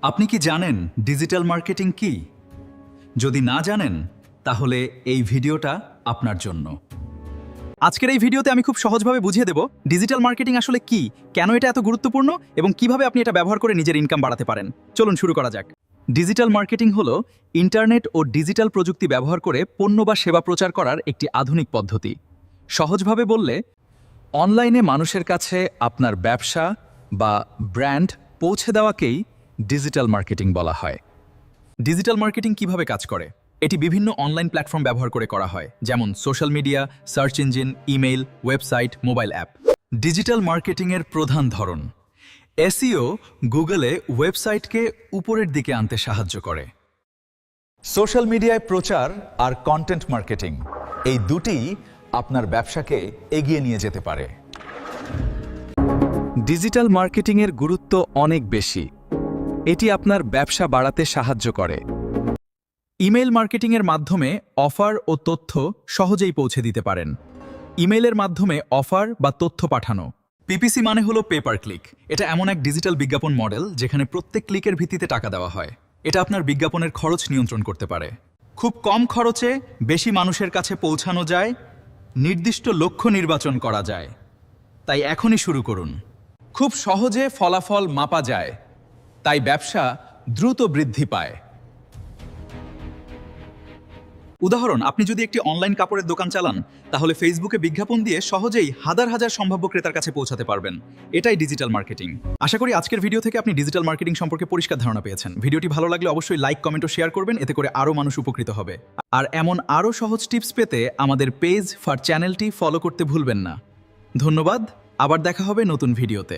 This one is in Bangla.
আপনি কি জানেন ডিজিটাল মার্কেটিং কি? যদি না জানেন তাহলে এই ভিডিওটা আপনার জন্য। আজকের এই ভিডিওতে আমি খুব সহজভাবে বুঝিয়ে দেব ডিজিটাল মার্কেটিং আসলে কি, কেন এটা এত গুরুত্বপূর্ণ এবং কিভাবে আপনি এটা ব্যবহার করে নিজের ইনকাম বাড়াতে পারেন। চলুন শুরু করা যাক। ডিজিটাল মার্কেটিং হলো ইন্টারনেট ও ডিজিটাল প্রযুক্তি ব্যবহার করে পণ্য বা সেবা প্রচার করার একটি আধুনিক পদ্ধতি। সহজভাবে বললে, অনলাইনে মানুষের কাছে আপনার ব্যবসা বা ব্র্যান্ড পৌঁছে দেওয়াকেই ডিজিটাল মার্কেটিং বলা হয়। ডিজিটাল মার্কেটিং কিভাবে কাজ করে? এটি বিভিন্ন অনলাইন প্ল্যাটফর্ম ব্যবহার করে করা হয়, যেমন social media, search engine, email, website, mobile app. Digital মার্কেটিংয়ের প্রধান ধরন: এসইও গুগলে ওয়েবসাইটকে উপরের দিকে আনতে সাহায্য করে। সোশ্যাল মিডিয়ায় প্রচার আর কন্টেন্ট মার্কেটিং, এই দুটি আপনার ব্যবসাকে এগিয়ে নিয়ে যেতে পারে। ডিজিটাল মার্কেটিংয়ের গুরুত্ব অনেক বেশি। এটি আপনার ব্যবসা বাড়াতে সাহায্য করে। ইমেইল মার্কেটিংয়ের মাধ্যমে অফার ও তথ্য সহজেই পৌঁছে দিতে পারেন। ইমেইলের মাধ্যমে অফার বা তথ্য পাঠানো। পিপিসি মানে হলো পে পার ক্লিক। এটা এমন এক ডিজিটাল বিজ্ঞাপন মডেল যেখানে প্রত্যেক ক্লিকের ভিত্তিতে টাকা দেওয়া হয়। এটা আপনার বিজ্ঞাপনের খরচ নিয়ন্ত্রণ করতে পারে। খুব কম খরচে বেশি মানুষের কাছে পৌঁছানো যায়, নির্দিষ্ট লক্ষ্য নির্বাচন করা যায়। তাই এখনই শুরু করুন। খুব সহজে ফলাফল মাপা যায়, তাই ব্যবসা দ্রুত বৃদ্ধি পায়। উদাহরণ: আপনি যদি একটি অনলাইন কাপড়ের দোকান চালান, তাহলে ফেসবুকে বিজ্ঞাপন দিয়ে সহজেই হাজার হাজার সম্ভাব্য ক্রেতার কাছে পৌঁছাতে পারবেন। এটাই ডিজিটাল মার্কেটিং। আশা করি আজকের ভিডিও থেকে আপনি ডিজিটাল মার্কেটিং সম্পর্কে পরিষ্কার ধারণা পেয়েছেন। ভিডিওটি ভালো লাগলে অবশ্যই লাইক, কমেন্ট ও শেয়ার করবেন, এতে করে আরও মানুষ উপকৃত হবে। আর এমন আরও সহজ টিপস পেতে আমাদের পেজ চ্যানেলটি ফলো করতে ভুলবেন না। ধন্যবাদ, আবার দেখা হবে নতুন ভিডিওতে।